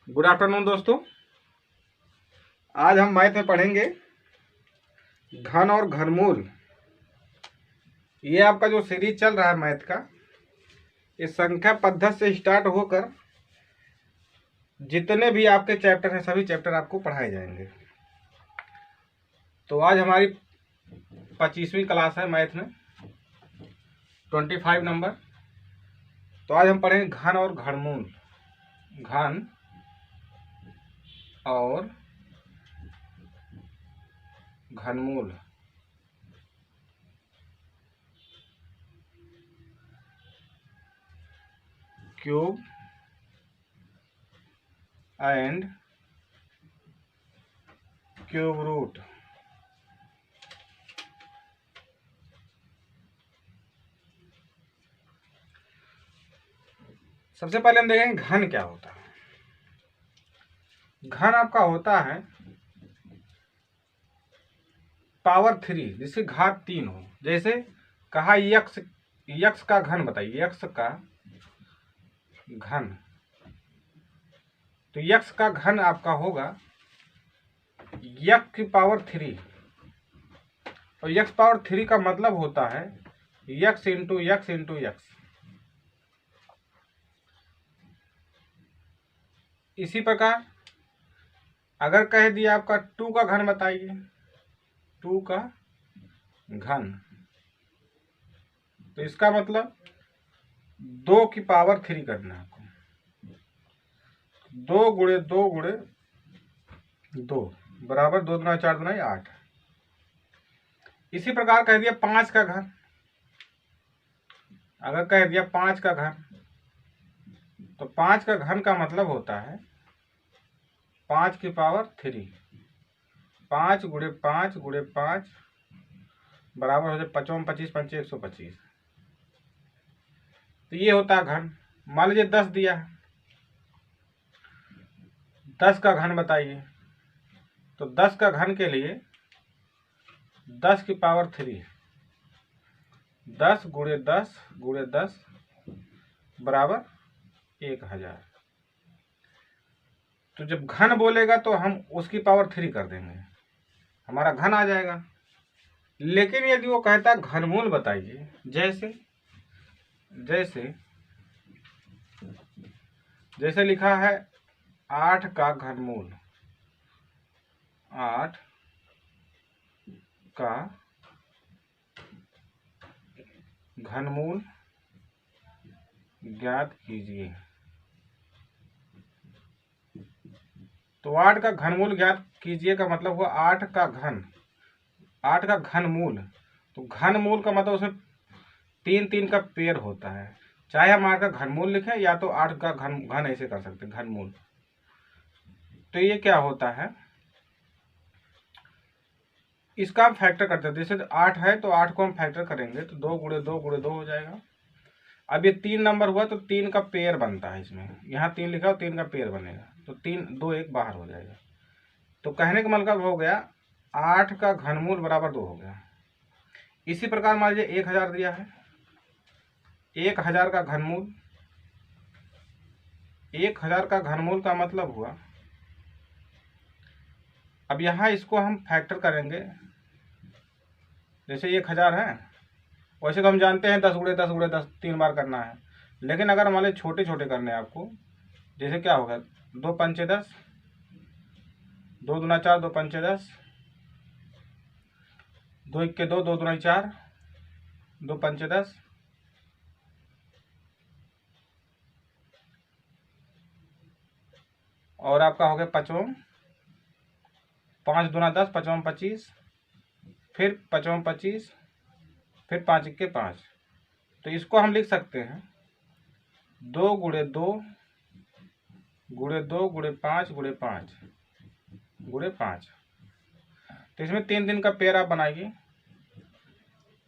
Good afternoon दोस्तों। आज हम मैथ में पढ़ेंगे घन और घनमूल। ये आपका जो सीरीज चल रहा है मैथ का, इस संख्या पद्धति से स्टार्ट होकर जितने भी आपके चैप्टर हैं सभी चैप्टर आपको पढ़ाए जाएंगे। तो आज हमारी 25वीं क्लास है मैथ में, 25 नंबर। तो आज हम पढ़ेंगे घन और घनमूल। घन और घनमूल। Cube and cube root. सबसे पहले हम देखेंगे घन क्या होता है। घन आपका होता है पावर 3, जिसकी घात 3 हो। जैसे कहा यक्स, यक्स का घन बताइए, यक्स का घन। तो यक्स का घन आपका होगा यक्स की पावर 3। और यक्स पावर 3 का मतलब होता है x into x into x. इसी प्रकार अगर कह दिया आपका 2 का घन बताइए, 2 का घन, तो इसका मतलब 2 की पावर 3 करना है आपको। 2 गुणे 2 गुणे 2 बराबर 2 दूना 4 दूना 8। इसी प्रकार कह दिया 5 का घन। अगर कह दिया 5 का घन, तो 5 का घन का मतलब होता है 5 की पावर 3। 5 गुणे 5 गुणे 5 बराबर हो जाए 55 25 5 125। तो ये होता है घन। मान लीजिए 10 दिया है, 10 का घन बताइए। तो 10 का घन के लिए 10 की पावर 3, 10 गुणे 10 गुणे 10 बराबर 1000। तो जब घन बोलेगा तो हम उसकी पावर 3 कर देंगे, हमारा घन आ जाएगा। लेकिन यदि वो कहता है घनमूल बताइए, जैसे जैसे जैसे लिखा है 8 का घनमूल, 8 का घनमूल ज्ञात कीजिए। तो 8 का घनमूल ज्ञात कीजिए का मतलब हुआ 8 का घन, 8 का घनमूल। तो घनमूल का मतलब उसमें 3 का पेयर होता है। चाहे हम 8 का घनमूल लिखें या तो 8 का घन घन ऐसे कर सकते हैं, घनमूल। तो ये क्या होता है, इसका हम फैक्टर करते हैं। जैसे 8 है तो 8 को हम फैक्टर करेंगे तो 2 गुणे 2 गुणे 2 हो जाएगा। अब ये 3 नंबर हुआ तो 3 का पेयर बनता है इसमें, यहाँ 3 लिखा हो 3 का पेयर बनेगा। तो 3 2 1 बाहर हो जाएगा। तो कहने का मतलब हो गया 8 का घनमूल बराबर 2 हो गया। इसी प्रकार मान लीजिए 1000 दिया है, 1000 का घनमूल, 1000 का घनमूल का मतलब हुआ, अब यहाँ इसको हम फैक्टर करेंगे। जैसे 1000 है, वैसे तो हम जानते हैं 10 गुणे 10 गुणे 10 3 बार करना है। लेकिन अगर मान लीजिए छोटे छोटे करने हैं आपको, जैसे क्या होगा 2 पंचे 10, 2 दूना 4 2 पंचे 10, 2 1 के 2 2 दूना 4 2 पंचे 10, और आपका हो गया 55, 5 दूना 10 55 25, फिर 55 25, फिर 5 1 के 5। तो इसको हम लिख सकते हैं 2 गुणे 2 गुणे 2 गुणे 5 गुणे 5 गुणे 5। तो इसमें 3 का पेयर आप बनाइए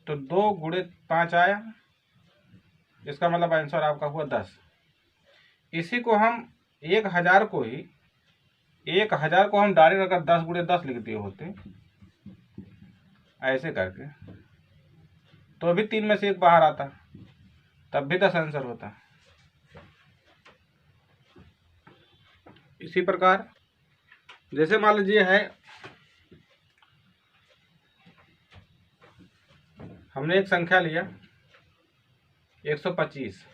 तो 2 गुणे 5 आया, इसका मतलब आंसर आपका हुआ 10। इसी को हम 1000 को ही 1000 को हम डायरेक्ट अगर 10 गुणे 10 लिख दिए होते ऐसे करके, तो अभी 3 में से 1 बाहर आता, तब भी 10 आंसर होता। इसी प्रकार जैसे मान लीजिए है, हमने एक संख्या लिया 125।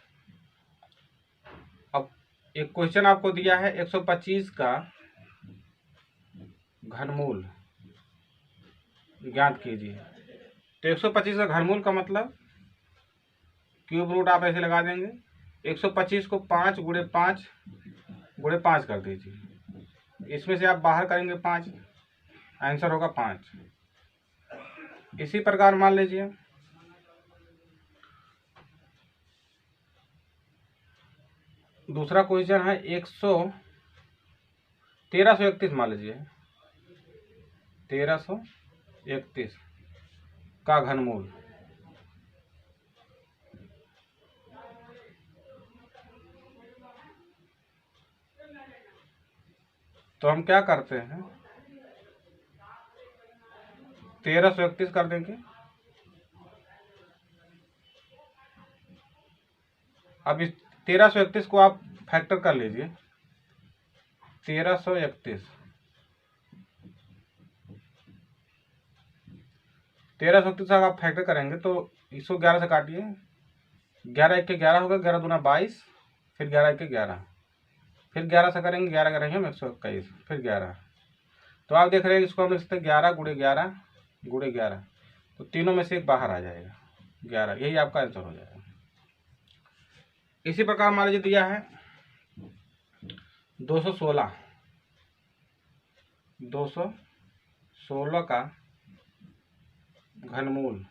अब एक क्वेश्चन आपको दिया है 125 का घनमूल ज्ञात कीजिए। तो 125 का घनमूल का मतलब क्यूब रूट आप ऐसे लगा देंगे। 125 को 5 गुणे 5 गुणे 5 कर दीजिए। इसमें से आप बाहर करेंगे 5, आंसर होगा 5। इसी प्रकार मान लीजिए दूसरा क्वेश्चन है 1331 मान लीजिए 1331 का घनमूल। तो हम क्या करते हैं, 1331 कर देंगे। अब इस 1331 को आप फैक्टर कर लीजिए। 1331 का आप फैक्टर करेंगे तो इसको 11 से काटिए। 11 एक के 11 होगा, 11 दूना 22, फिर 11 एक के 11, फिर 11 से करेंगे, 11 करेंगे हम 121, फिर 11। तो आप देख रहे हैं इसको हम लिख सकते हैं 11 गुणे 11 गुणे 11, तो तीनों में से एक बाहर आ जाएगा 11, यही आपका आंसर हो जाएगा। इसी प्रकार मान लीजिए दिया है 216 का घनमूल।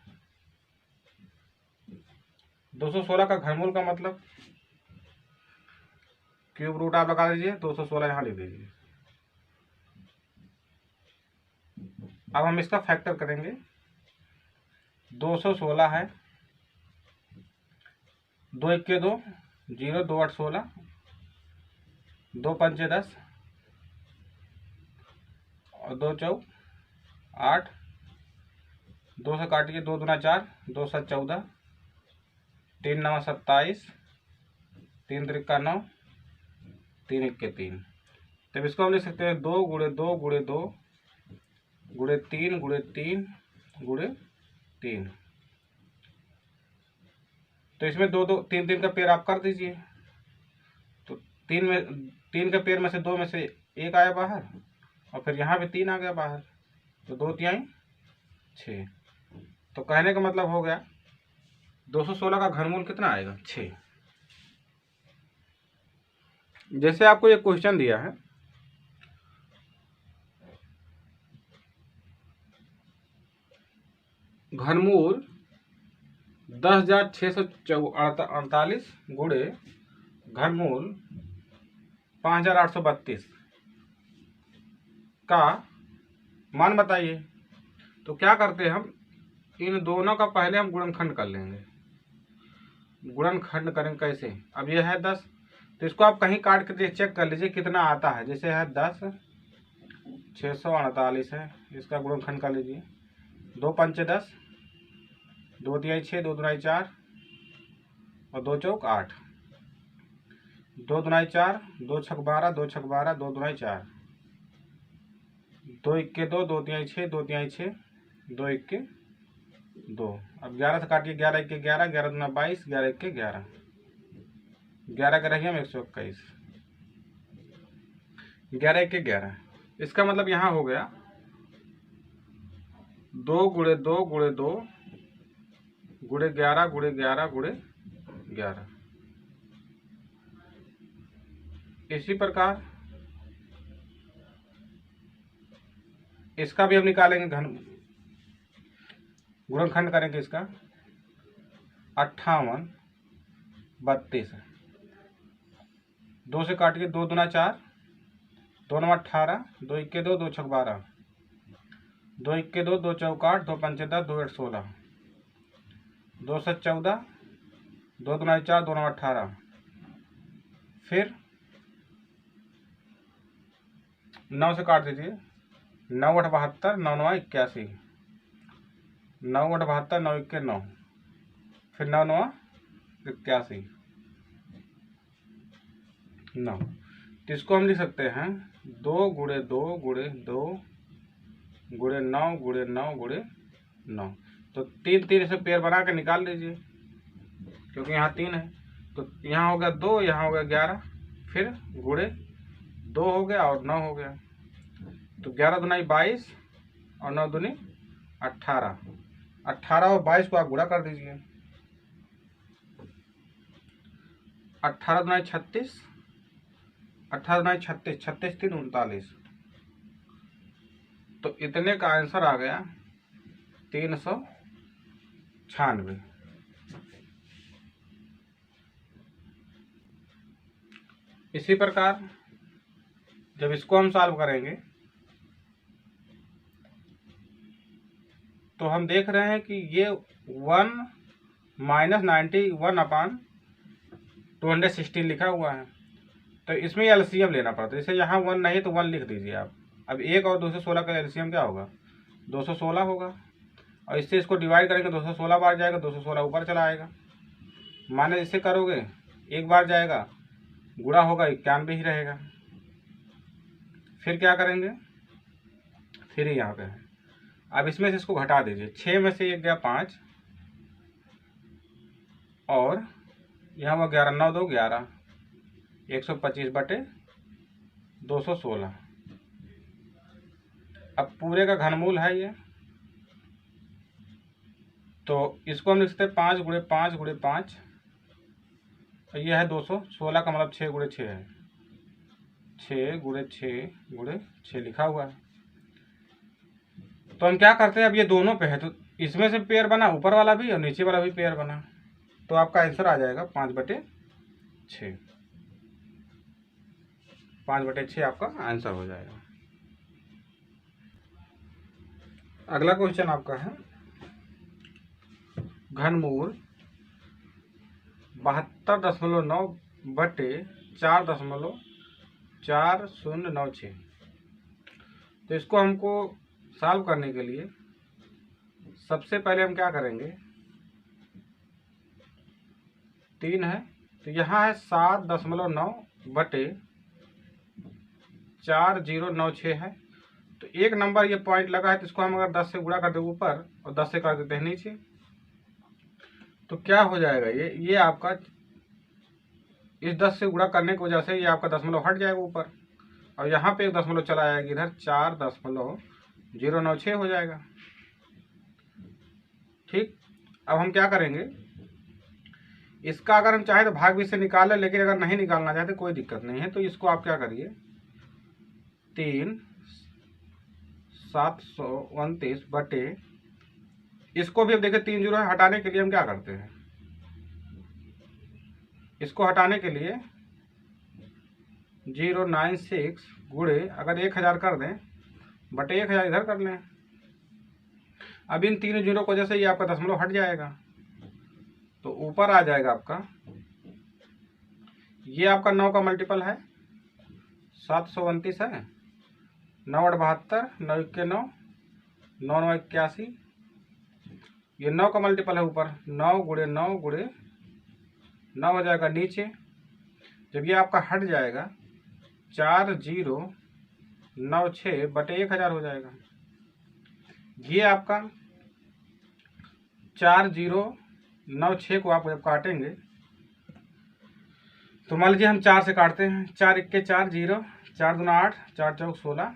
216 का घनमूल का मतलब क्यूब रूट आप लगा दीजिए, 216 यहाँ लिख दीजिए। अब हम इसका फैक्टर करेंगे। 216 है, 2 एक के 2 0, 2 8 16, 2 पंचे 10 और 2 चौक 8, 2 से काटिए, 2 दूना 4, 2 7 14, 3 9 27, 3 त्रिका 9, 3 एक के 3। तब इसको हम लिख सकते हैं 2 गुणे 2 गुणे 2 गुणे 3 गुणे 3 गुणे 3। तो इसमें 2 2 3 3 का पेयर आप कर दीजिए। तो 3 के पेयर में से 2 में से 1 आया बाहर, और फिर यहाँ भी 3 आ गया बाहर, तो 2 तिहाई 6। तो कहने का मतलब हो गया 216 का घनमूल कितना आएगा, 6। जैसे आपको एक क्वेश्चन दिया है घनमूल 10,648 गुणे घनमूल 5,832 का मान बताइए। तो क्या करते हैं हम, इन दोनों का पहले हम गुणनखंड कर लेंगे। गुणनखंड करेंगे कैसे, अब यह है 10, तो इसको आप कहीं काट के चेक कर लीजिए कितना आता है। जैसे है 10,648 है, इसका गुणनखंड कर लीजिए। 2 पंचे 10, 2 तिहाई 6, 2 दुनाई 4 और 2 चौक 8, 2 दुनाई 4, 2 छक 12, 2 छक 12, 2 दुनाई 4, 2 एक के 2, 2 तिहाई 6, 2 तिहाई 6, 2 एक के 2। अब 11 से काटिए, 11 एक के 11, 11 दूना 22, 11 एक के 11, 11 का रहिए हम 121, 11 एक के 11। इसका मतलब यहाँ हो गया 2 गुणे 2 गुणे 2 गुणे 11 गुणे 11 गुणे 11। इसी प्रकार इसका भी हम निकालेंगे, गुणनखंड करेंगे इसका। 58 32, 2 से काटिए, 2 दूना 4, 2 9 18, 2 एक के 2, 2 छक 12, 2 एक के 2, 2 चौक 8, 2 पंचे 10, 2 8 16, 2 7 14, 2 दुनाई 4, 2 9 18, फिर 9 से काट दीजिए, 9 8 72, 9 9 81, 9 8 72, 9 1 के 9, फिर 9 9 81 9। तो इसको हम लिख सकते हैं 2 गुणे 2 गुणे 2 गुणे 9 गुणे 9 गुणे 9। तो 3 3 से पेयर बना के निकाल लीजिए, क्योंकि यहाँ 3 है। तो यहाँ हो गया 2, यहाँ हो गया 11, फिर गुणे 2 हो गया और 9 हो गया। तो 11 दूनी 22 और 9 दूनी 18। 18 और 22 को आप गुणा कर दीजिए। 18 दूनी 36, 18 दूनी 36, 36 3 39। तो इतने का आंसर आ गया 396। इसी प्रकार जब इसको हम सॉल्व करेंगे तो हम देख रहे हैं कि ये 1 माइनस 91/216 लिखा हुआ है। तो इसमें एलसीएम लेना पड़ता है। जैसे यहाँ 1 नहीं तो 1 लिख दीजिए आप। अब 1 और 216 का एलसीएम क्या होगा? 216 होगा। और इससे इसको डिवाइड करेंगे 216 बार जाएगा, 216 ऊपर चला आएगा। माने इससे करोगे एक बार जाएगा, गुणा होगा 91 ही रहेगा। फिर क्या करेंगे? फिर यहाँ पे है। अब इसमें से इसको घटा दीजिए। 6 में से 1 गया 5 और यहाँ हुआ 11, 9 2 11, 125/216। अब पूरे का घनमूल है ये। तो इसको हम लिखते हैं 5 गुणे 5 गुणे 5 और यह है 216 का मतलब 6 गुणे 6 है। 6 गुणे 6 गुणे 6 लिखा हुआ है। तो हम क्या करते हैं, अब ये दोनों पे है तो इसमें से पेयर बना, ऊपर वाला भी और नीचे वाला भी पेयर बना। तो आपका आंसर आ जाएगा 5/6। 5/6 आपका आंसर हो जाएगा। अगला क्वेश्चन आपका है घनमूल 72.9/4.4096। तो इसको हमको सॉल्व करने के लिए सबसे पहले हम क्या करेंगे, 3 है तो यहाँ है 7.9/4096 है। तो एक नंबर ये पॉइंट लगा है तो इसको हम अगर 10 से गुणा कर दे ऊपर और 10 से कर देते हैं नीचे, तो क्या हो जाएगा, ये आपका इस 10 से गुणा करने की वजह से ये आपका दशमलव हट जाएगा ऊपर और यहाँ पे एक दशमलव चला आएगा इधर, 4.096 हो जाएगा। ठीक। अब हम क्या करेंगे, इसका अगर हम चाहे तो भाग भी से निकाल लें, लेकिन अगर नहीं निकालना चाहते कोई दिक्कत नहीं है। तो इसको आप क्या करिए, 3 729 बटे, इसको भी अब देखिए 3 जीरो है, हटाने के लिए हम क्या करते हैं, इसको हटाने के लिए 096 गुणे अगर 1000 कर दें बटे 1000 इधर कर लें। अब इन 3 जीरो की वजह से ये आपका दशमलव हट जाएगा तो ऊपर आ जाएगा आपका, ये आपका 9 का मल्टीपल है, 729 है, 9 8 72, 9 1 9, 9 9 81, ये 9 का मल्टीपल है ऊपर, 9 गुणे 9 गुणे 9 हो जाएगा नीचे। जब ये आपका हट जाएगा 4096 बटे 1000 हो जाएगा। ये आपका 4096 को आप जब काटेंगे तो मान लीजिए हम 4 से काटते हैं, 4 1 4 0, 4 दूना 8, 4 चौक 16,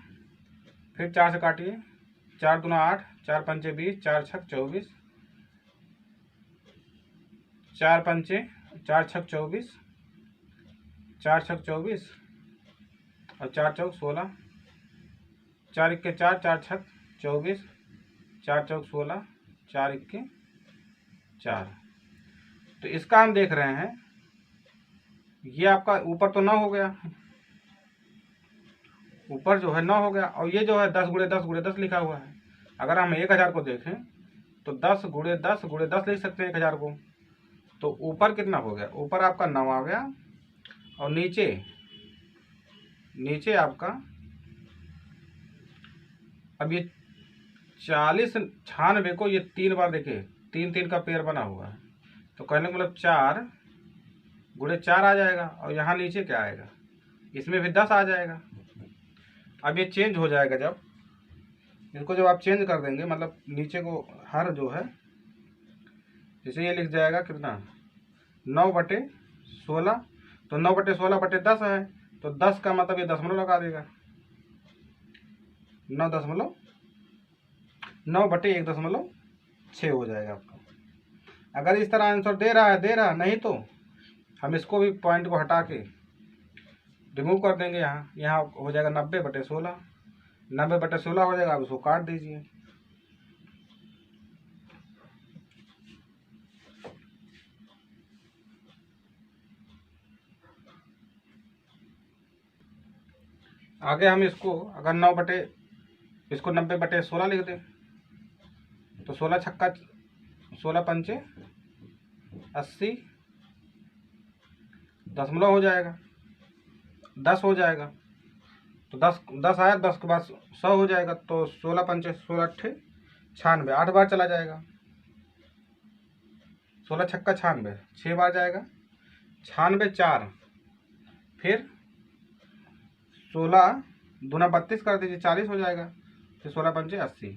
फिर 4 से काटिए, 4 दूना 8, 4 पंचे 20, 4 छक 24, 4 पंचे 4 छक 24, 4 छक 24 और 4 चौक 16, 4 1 4, 4 छक 24, 4 चौक 16, 4 1 4। तो इसका हम देख रहे हैं ये आपका ऊपर तो 9 हो गया, ऊपर जो है 9 हो गया और ये जो है 10 गुणे 10 गुणे 10 लिखा हुआ है। अगर हम 1000 को देखें तो 10 गुणे 10 गुणे 10 लिख सकते हैं 1000 को। तो ऊपर कितना हो गया, ऊपर आपका 9 आ गया और नीचे आपका, अब ये 40 96 को ये 3 बार देखिए 3 3 का पेयर बना हुआ है तो कहने का मतलब 4 गुणे 4 आ जाएगा और यहाँ नीचे क्या आएगा इसमें भी 10 आ जाएगा। अब ये चेंज हो जाएगा, जब इसको जब आप चेंज कर देंगे, मतलब नीचे को हर जो है, जैसे ये लिख जाएगा कितना 9/16, तो 9/16/10 है, तो 10 का मतलब ये दशमलव लगा देगा, 9.1.6 हो जाएगा आपका। अगर इस तरह आंसर दे रहा नहीं तो हम इसको भी पॉइंट को हटा के रिमूव कर देंगे। यहाँ हो जाएगा 90/16, 90/16 हो जाएगा। आप इसको काट दीजिए। आगे हम इसको अगर 90/16 लिख दें तो 16 छक्का 16 पंचे 80 दशमलव हो जाएगा, 10 हो जाएगा। तो 10 आया, 10 के बाद 100 हो जाएगा, तो 16 पंचे 16 अट्ठे 96, 8 बार चला जाएगा। 16 छक्का 96, 6 बार जाएगा, 96 4, फिर 16 दूना 32 कर दीजिए, 40 हो जाएगा, फिर 16 पंचे 80।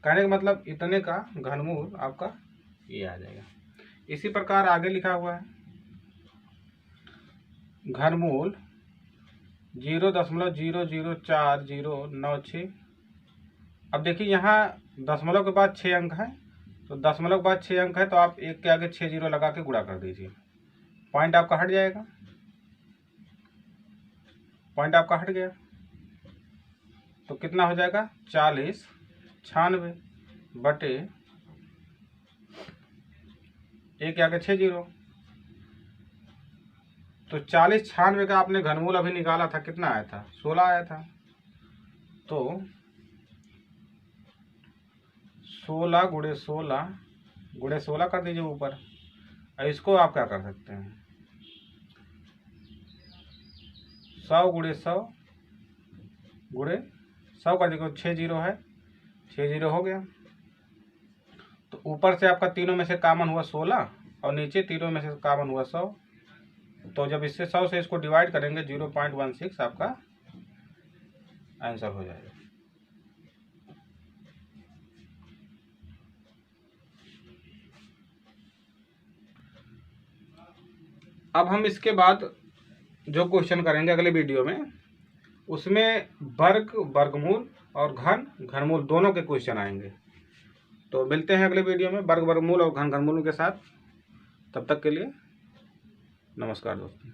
कहने का मतलब इतने का घनमूल आपका ये आ जाएगा। इसी प्रकार आगे लिखा हुआ है घनमूल 0.00496। अब देखिए यहाँ दशमलव के बाद 6 अंक है, तो दशमलव के बाद 6 अंक है, तो आप एक के आगे 6 जीरो लगा के गुणा कर दीजिए, पॉइंट आपका हट जाएगा, पॉइंट आपका हट गया। तो कितना हो जाएगा 40 96 बटे एक के आगे 6 जीरो। तो 40 96 का आपने घनमूल अभी निकाला था, कितना आया था 16 आया था। तो 16 × 16 कर दीजिए ऊपर। अब इसको आप क्या कर सकते हैं 100 × 100 कर दीजिए, 6 जीरो है, 6 जीरो हो गया। तो ऊपर से आपका तीनों में से कॉमन हुआ 16 और नीचे तीनों में से कॉमन हुआ 100। तो जब इससे 100 से इसको डिवाइड करेंगे 0.16 आपका आंसर हो जाएगा। अब हम इसके बाद जो क्वेश्चन करेंगे अगले वीडियो में, उसमें वर्ग वर्गमूल और घनमूल दोनों के क्वेश्चन आएंगे। तो मिलते हैं अगले वीडियो में वर्ग वर्गमूल और घनमूल के साथ। तब तक के लिए नमस्कार दोस्तों।